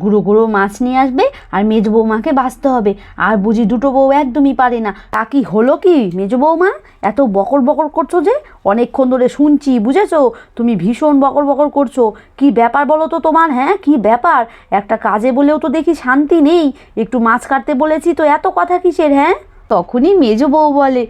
গুঁড়ো গুঁড়ো মাছ নিয়ে আসবে আর মেজ বৌমাকে বাছতে হবে। আর বুঝি দুটো বউ একদমই পারে না। তা কি হলো কি মেজ বৌমা, এত বকর বকর করছো যে? অনেকক্ষণ ধরে শুনছি, বুঝেছো? তুমি ভীষণ বকর বকর করছো। কি ব্যাপার বলো তো তোমার? হ্যাঁ, কি ব্যাপার? একটা কাজে বলেও তো দেখি শান্তি নেই। একটু মাছ কাটতে বলেছি তো এত কথা কিসের? হ্যাঁ, তখনই মেজ বউ বলে,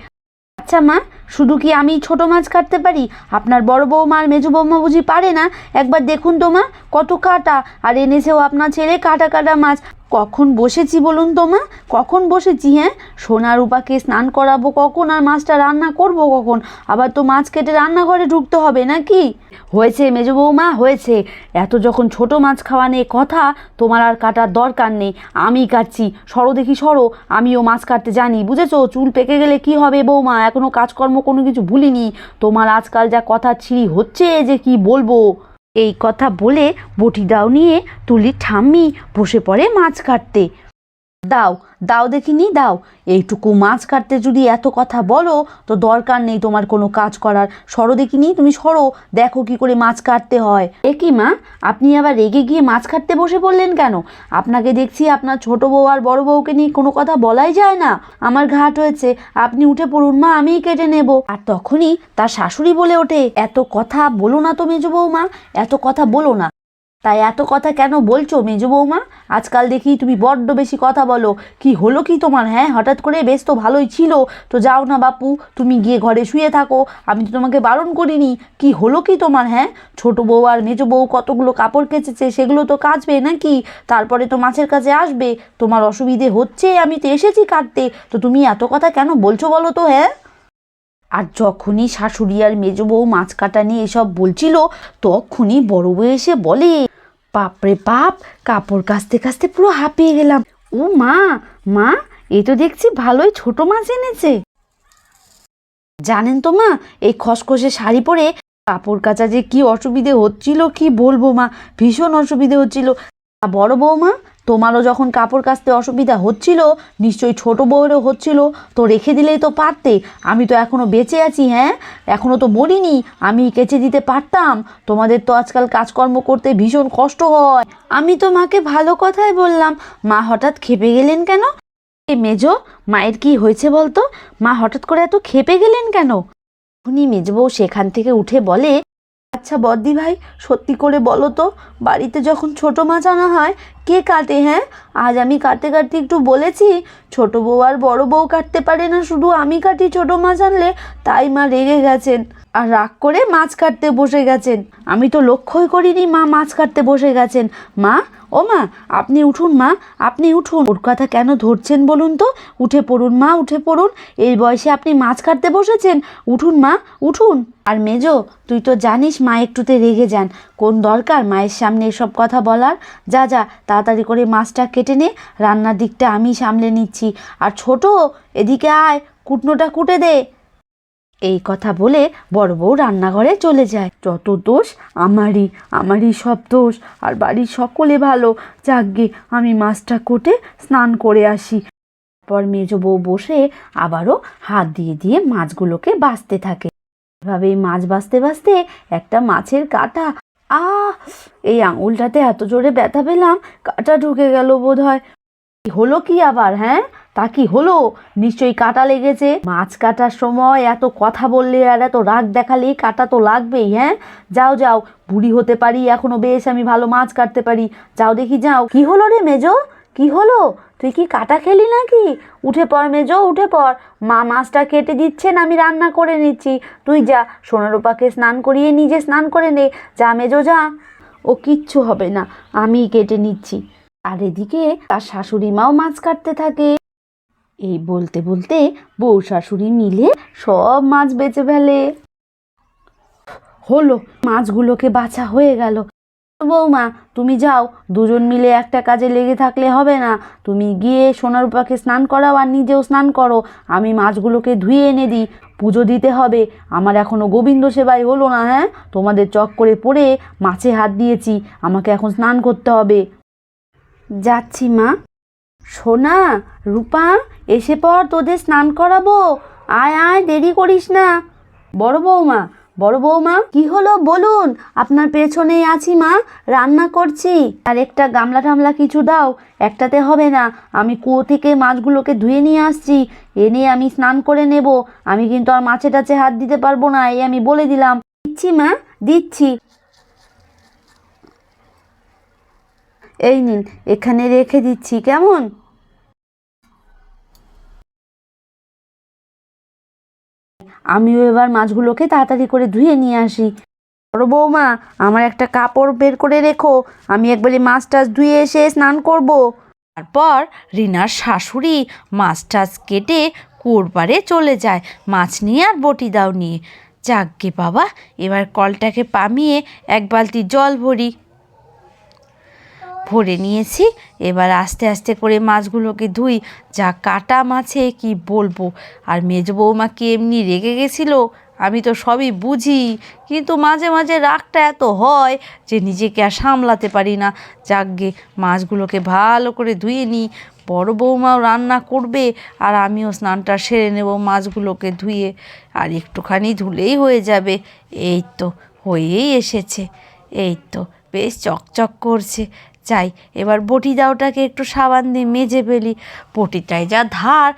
আচ্ছা মা, শুধু কি আমি ছোট মাছ কাটতে পারি? আপনার বড় বৌমা আর মেজো বৌমা বুঝি পারে না? একবার দেখুন তো মা, কত কাটা, আর এনেছেও আপনার ছেলে কাটা কাটা মাছ। কখন বসেছি বলুন তো মা, কখন বসেছি? হ্যাঁ, সোনা রূপাকে স্নান করাবো কখন আর মাছটা রান্না করব কখন? আবার তো মাছ কেটে রান্নাঘরে ঢুকতে হবে নাকি? হয়েছে মেজো বৌমা, হয়েছে। এত যখন ছোট মাছ খাওয়া নিয়ে কথা, তোমার আর কাটার দরকার নেই, আমি কাটছি। সরো দেখি সরো, আমিও মাছ কাটতে জানি, বুঝেছো? চুল পেকে গেলে কি হবে বৌমা, এখনো কাজকর্ম কোনো কিছু ভুলিনি। তোমার আজকাল যা কথা ছিঁড়ি হচ্ছে যে কি বলবো। এই কথা বলে বটিটাও নিয়ে তুলির ঠাম্মি বসে পড়ে মাছ কাটতে। দাও দাও দেখিনি, দাও। এইটুকু মাছ কাটতে যদি এত কথা বলো তো দরকার নেই তোমার কোনো কাজ করার। সরো দেখিনি, তুমি সরো, দেখো কি করে মাছ কাটতে হয়। এ কি মা, আপনি আবার রেগে গিয়ে মাছ কাটতে বসে পড়লেন কেন? আপনাকে দেখছি আপনার ছোট বউ আর বড় বউকে নিয়ে কোনো কথা বলাই যায় না। আমার ঘাট হয়েছে, আপনি উঠে পড়ুন মা, আমিই কেটে নেব। আর তখনই তার শাশুড়ি বলে ওঠে, এত কথা বলো না তো মেজো বৌমা, এত কথা বলো না। তাই এত কথা কেন বলছো মেজো বৌমা? আজকাল দেখি তুমি বড্ড বেশি কথা বলো। কি হলো কি তোমার? হ্যাঁ, হঠাৎ করে, বেশ তো ভালোই ছিল। তো যাও না বাপু, তুমি গিয়ে ঘরে শুয়ে থাকো, আমি তো তোমাকে বারণ করিনি। কি হলো কি তোমার? হ্যাঁ, ছোট বউ আর মেজো বউ কতগুলো কাপড় কেচেছে, সেগুলো তো কাচবে নাকি? তারপরে তো মাছের কাছে আসবে। তোমার অসুবিধে হচ্ছে, আমি তো এসেছি কাটতে, তো তুমি এত কথা কেন বলছো বলো তো? হ্যাঁ। আর যখনই শাশুড়ি আর মেজো বউ মাছ কাটা নিয়ে এসব বলছিল, তখনই বড় বউ এসে বলে, বাপরে বাপ, কাপড় কাচতে কাচতে পুরো হাঁপিয়ে গেলাম। ও মা, মা, এ তো দেখছি ভালোই ছোট মাছ এনেছে। জানেন তো মা, এই খসখসে শাড়ি পরে কাপড় কাচা যে কি অসুবিধে হচ্ছিল, কি বলবো মা, ভীষণ অসুবিধে হচ্ছিল। বড় বৌমা, তোমারও যখন কাপড় কাচতে অসুবিধা হচ্ছিল, নিশ্চয়ই ছোট বউয়েরও হচ্ছিল, তো রেখে দিলেই তো পারতে। আমি তো এখনো বেঁচে আছি, হ্যাঁ, এখনো তো মরিনি, আমি কেচে দিতে পারতাম। তোমাদের তো আজকাল কাজকর্ম করতে ভীষণ কষ্ট হয়। আমি তো মাকে ভালো কথাই বললাম, মা হঠাৎ ক্ষেপে গেলেন কেন? এ মেজো, মায়ের কি হয়েছে বলতো? মা হঠাৎ করে এত ক্ষেপে গেলেন কেন? উনি মেজবউ সেখান থেকে উঠে বলে, আচ্ছা বদ্দি ভাই, সত্যি করে বলো তো, বাড়িতে যখন ছোট মাছ আনা হয় কে কাটে? হ্যাঁ, আজ আমি কাটতে কাটতে একটু বলেছি ছোট বউ আর বড় বউ কাটতে পারে না, শুধু আমি কাটি ছোট মাছ আনলে, তাই মা রেগে গেছেন আর রাগ করে মাছ কাটতে বসে গেছেন। আমি তো লক্ষ্যই করিনি মা মাছ কাটতে বসে গেছেন। মা, ও মা, আপনি উঠুন মা, আপনি উঠুন। ওর কথা কেন ধরছেন বলুন তো? উঠে পড়ুন মা, উঠে পড়ুন। এই বয়সে আপনি মাছ কাটতে বসেছেন? উঠুন মা, উঠুন। আর মেজো, তুই তো জানিস মা একটুতে রেগে যান, কোন দরকার মায়ের সামনে এসব কথা বলার? যা যা, তাড়াতাড়ি করে মাছটা কেটে নে, রান্নার দিকটা আমি সামলে নিচ্ছি। আর ছোট, এদিকে আয়, কুটনোটা কুটে দে। এই কথা বলে বড় বউ রান্নাঘরে চলে যায়। যত দোষ আমারই, আমারই সব দোষ। আর বাড়ির সকলে ভালো, যাকগে আমি মাছটা কোটে স্নান করে আসি। তারপর মেজ বউ বসে আবারও হাত দিয়ে দিয়ে মাছগুলোকে বাছতে থাকে। এভাবেই মাছ বাছতে বাছতে একটা মাছের কাঁটা, এই আঙুলটাতে এত জোরে ব্যথা পেলাম, কাঁটা ঢুকে গেল বোধ হয়। হলো কি আবার? হ্যাঁ, তা কি হলো? নিশ্চয়ই কাঁটা লেগেছে। মাছ কাটার সময় এত কথা বললে আর এত রাগ দেখালে কাঁটা তো লাগবেই। হ্যাঁ, যাও যাও, বুড়ি হতে পারি এখনো, বেশ আমি ভালো মাছ কাটতে পারি, যাও দেখি যাও। কি হলো রে মেজো, কি হলো? তুই কি কাঁটা খেলি নাকি? উঠে পড় মেজো, উঠে পড়, মা মাছটা কেটে দিচ্ছেন, আমি রান্না করে নিচ্ছি। তুই যা, সোনারূপাকে স্নান করিয়ে নিজে স্নান করে নে, যা মেজো যা। ও কিচ্ছু হবে না, আমিই কেটে নিচ্ছি। আর এদিকে তার শাশুড়ি মাও মাছ কাটতে থাকে। এই বলতে বলতে বউ শাশুড়ি মিলে সব মাছ বেচে ফেলে। হলো, মাছগুলোকে বাছা হয়ে গেল। বৌমা, তুমি যাও, দুজন মিলে একটা কাজে লেগে থাকলে হবে না। তুমি গিয়ে সোনারূপাকে স্নান করাও আর নিজেও স্নান করো, আমি মাছগুলোকে ধুয়ে এনে দিই, পুজো দিতে হবে। আমার এখনো গোবিন্দ সেবাই হলো না। হ্যাঁ, তোমাদের চক্করে পড়ে মাছে হাত দিয়েছি, আমাকে এখন স্নান করতে হবে। যাচ্ছি মা। সোনা, রূপা, এসে পর, তোদের স্নান করাবো, আয় আয়, দেরি করিস না। বড় বৌমা, বড় বৌমা কি হলো বলুন, আপনার পেছনেই আছি মা, রান্না করছি। আর একটা গামলা টামলা কিছু দাও। একটাতে হবে না, আমি কুয়ো থেকে মাছগুলোকে ধুয়ে নিয়ে আসছি, এনে আমি স্নান করে নেব। আমি কিন্তু আর মাছে টাছে হাত দিতে পারবো না, এই আমি বলে দিলাম। দিচ্ছি মা, দিচ্ছি। এই নিন, এখানে রেখে দিচ্ছি, কেমন? আমিও এবার মাছগুলোকে তাড়াতাড়ি করে ধুয়ে নিয়ে আসি। বড় বৌমা, আমার একটা কাপড় বের করে রেখো, আমি একবারে মাছ টাছ ধুয়ে এসে স্নান করব। তারপর রিনার শাশুড়ি মাছ টাছ কেটে কুয়োর পাড়ে চলে যায় মাছ নিয়ে আর বটি দাও নিয়ে। যাকগে বাবা, এবার কলটাকে পামিয়ে এক বালতি জল ভরে নিয়েছি। এবার আস্তে আস্তে করে মাছগুলোকে ধুই। যা কাটা মাছে কি বলবো। আর মেজ বৌমাকে এমনি রেগে গেছিল, আমি তো সবই বুঝি, কিন্তু মাঝে মাঝে রাগটা এত হয় যে নিজেকে আর সামলাতে পারি না। যাকগে, মাছগুলোকে ভালো করে ধুয়ে নিই। বড় বৌমাও রান্না করবে আর আমিও স্নানটা সেরে নেব মাছগুলোকে ধুয়ে। আর একটুখানি ধুলেই হয়ে যাবে। এই তো হয়েই এসেছে, এই তো বেশ চকচক করছে। যাই, এবার বটি দাওটাকে একটু সাবান দিয়ে মেজে ফেলি, বটিটায় যা ধার।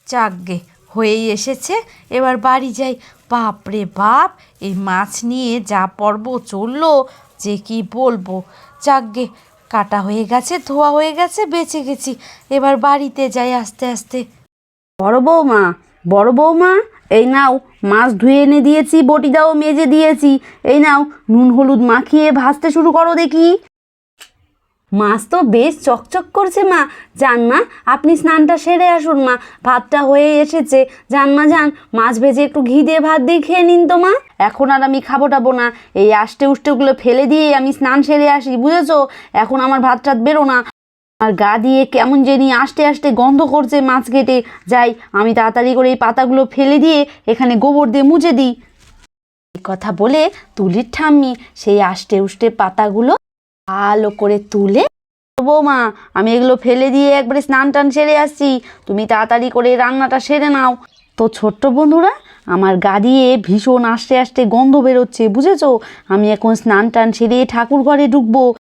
যাকগে, হয়েই এসেছে, এবার বাড়ি যাই। বাপরে বাপ, এই মাছ নিয়ে যা পর্ব চললো যে কি বলবো। যাকগে, কাটা হয়ে গেছে, ধোয়া হয়ে গেছে, বেঁচে গেছি। এবার বাড়িতে যাই আস্তে আস্তে। বড় বৌমা, বড় বৌমা, এই নাও, মাছ ধুয়ে এনে দিয়েছি, বটি দাও মেজে দিয়েছি, এই নাও, নুন হলুদ মাখিয়ে ভাজতে শুরু করো দেখি। মাছ তো বেশ চকচক করছে মা। যান মা, আপনি স্নানটা সেরে আসুন মা, ভাতটা হয়ে এসেছে। যান মা, যান, মাছ ভেজে একটু ঘি দিয়ে ভাত দিয়ে খেয়ে নিন তো মা। এখন আর আমি খাবো টাবো না, এই আষ্টে উষ্টেগুলো ফেলে দিয়ে আমি স্নান সেরে আসি, বুঝেছো? এখন আমার ভাত টাত বেরো না। আর গা দিয়ে কেমন জানি আস্তে আস্তে গন্ধ করছে মাছ কেটে। যাই, আমি তাড়াতাড়ি করে এই পাতাগুলো ফেলে দিয়ে এখানে গোবর দিয়ে মুছে দিই। এই কথা বলে তুলির ঠাম্মি সেই আষ্টে উষ্টে পাতাগুলো ভালো করে তুলে, বৌমা, আমি এগুলো ফেলে দিয়ে একবারে স্নান টান সেরে আসছি, তুমি তাড়াতাড়ি করে রান্নাটা সেরে নাও। তো ছোট্ট বন্ধুরা, আমার গা দিয়ে ভীষণ আস্তে আস্তে গন্ধ বেরোচ্ছে, বুঝেছো? আমি এখন স্নান টান সেরে ঠাকুর ঘরে ঢুকবো।